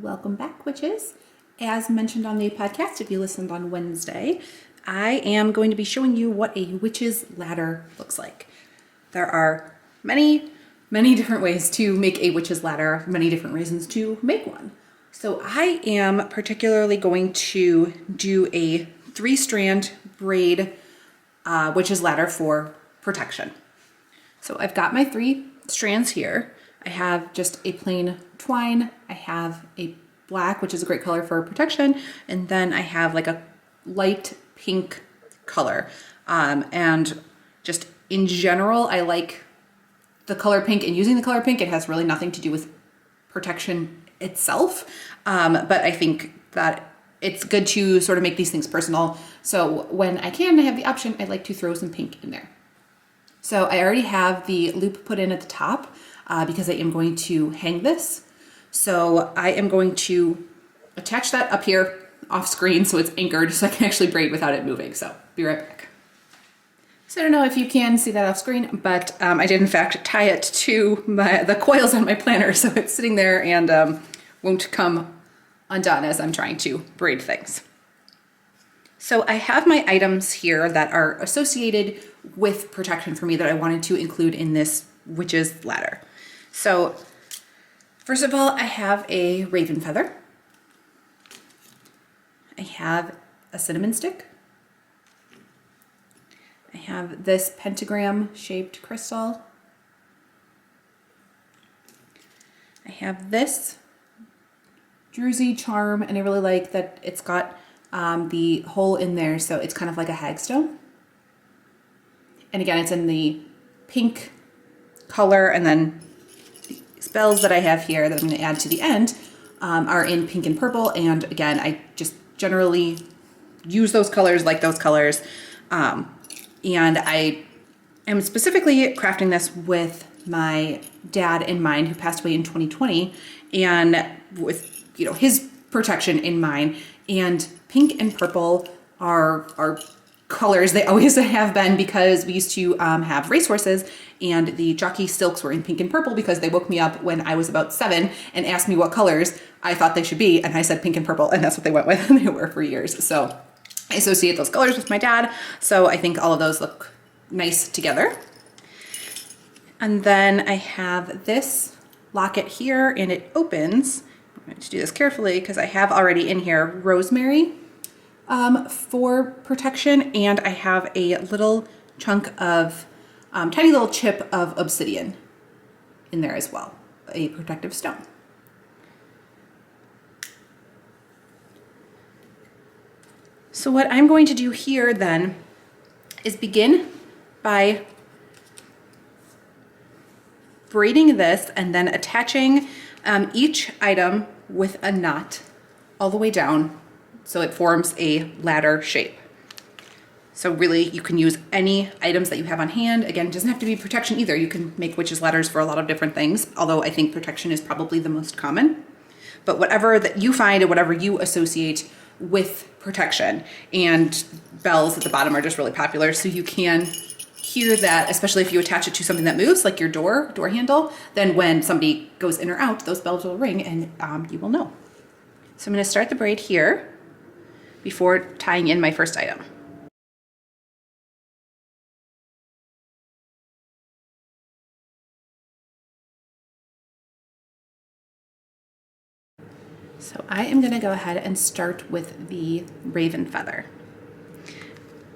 welcome back, witches. As mentioned on the podcast, if you listened on Wednesday, I am going to be showing you what a witch's ladder looks like. There are many different ways to make a witch's ladder, many different reasons to make one. So I am particularly going to do a 3-strand braid witch's ladder for protection. So I've got my 3 strands here. I have just a plain twine. I have a black, which is a great color for protection. And then I have like a light pink color. And just in general, I like the color pink, and using the color pink, it has really nothing to do with protection itself. But I think that it's good to sort of make these things personal. So when I can, I have the option, I like to throw some pink in there. So I already have the loop put in at the top because I am going to hang this. So I am going to attach that up here off screen so it's anchored so I can actually braid without it moving. So be right back. So I don't know if you can see that off screen, but I did in fact tie it to the coils on my planner, so it's sitting there and won't come undone as I'm trying to braid things. So I have my items here that are associated with protection for me that I wanted to include in this witch's ladder. So first of all, I have a raven feather. I have a cinnamon stick. I have this pentagram shaped crystal. I have this druzy charm, and I really like that it's got the hole in there, so it's kind of like a hagstone. And again, it's in the pink color, and then the spells that I have here that I'm going to add to the end are in pink and purple, and again, I just generally use those colors, like those colors. And I am specifically crafting this with my dad in mind, who passed away in 2020, and with his protection in mind. And pink and purple are colors. They always have been, because we used to have racehorses, and the jockey silks were in pink and purple because they woke me up when I was about 7 and asked me what colors I thought they should be, and I said pink and purple, and that's what they went with, and they were for years. So I associate those colors with my dad, so I think all of those look nice together. And then I have this locket here, and it opens. I'm going to do this carefully because I have already in here rosemary for protection, and I have a little chunk of, tiny little chip of obsidian in there as well, a protective stone. So what I'm going to do here then is begin by braiding this and then attaching each item with a knot all the way down so it forms a ladder shape. So really, you can use any items that you have on hand. Again, it doesn't have to be protection either. You can make witch's ladders for a lot of different things, although I think protection is probably the most common. But whatever that you find and whatever you associate with protection, and bells at the bottom are just really popular, so you can hear that, especially if you attach it to something that moves, like your door handle, then when somebody goes in or out, those bells will ring, and you will know. So I'm going to start the braid here before tying in my first item. So I am going to go ahead and start with the raven feather.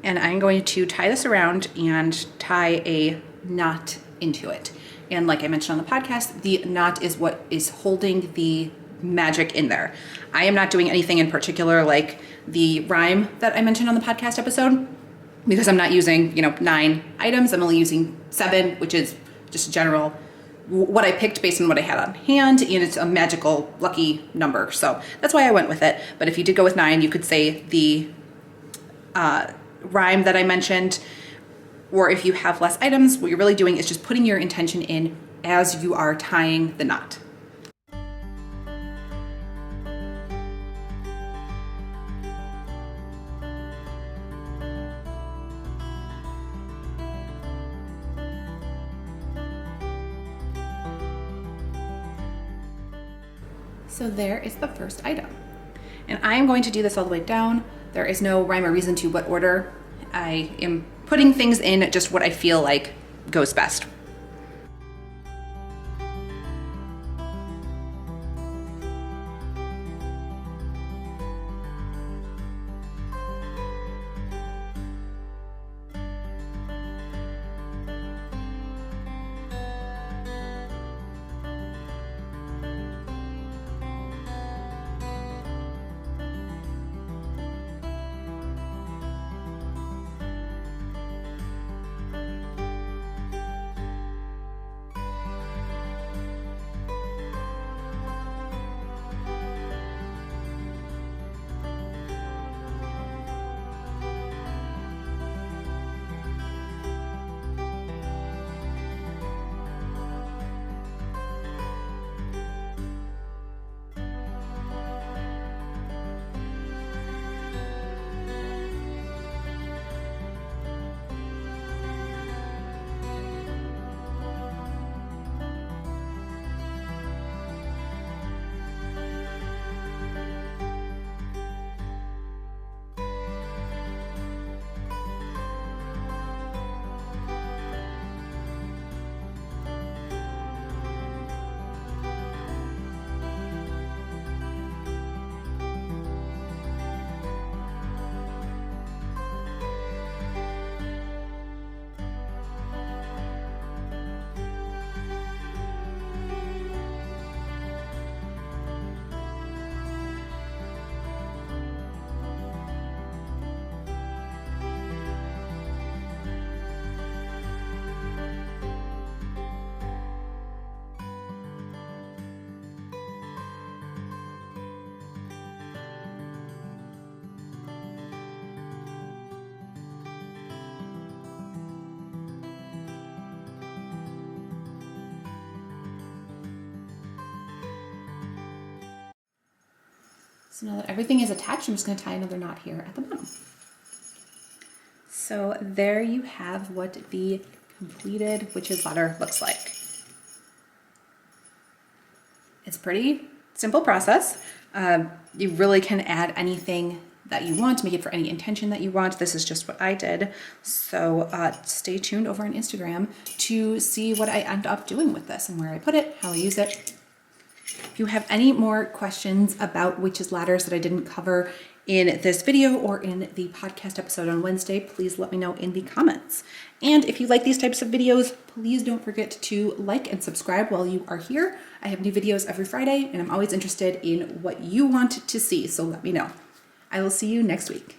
And I'm going to tie this around and tie a knot into it. And like I mentioned on the podcast, the knot is what is holding the magic in there. I am not doing anything in particular like the rhyme that I mentioned on the podcast episode, because I'm not using 9 items. I'm only using 7, which is just a general what I picked based on what I had on hand, and it's a magical lucky number, so that's why I went with it. But if you did go with 9, you could say the rhyme that I mentioned, or if you have less items, what you're really doing is just putting your intention in as you are tying the knot. So there is the first item. And I'm going to do this all the way down. There is no rhyme or reason to what order. I am putting things in just what I feel like goes best. So now that everything is attached, I'm just going to tie another knot here at the bottom. So there you have what the completed witch's ladder looks like. It's a pretty simple process. You really can add anything that you want to make it for any intention that you want. This is just what I did. So stay tuned over on Instagram to see what I end up doing with this and where I put it, how I use it. If you have any more questions about witches' ladders that I didn't cover in this video or in the podcast episode on Wednesday, please let me know in the comments. And if you like these types of videos, please don't forget to like and subscribe while you are here. I have new videos every Friday, and I'm always interested in what you want to see, so let me know. I will see you next week.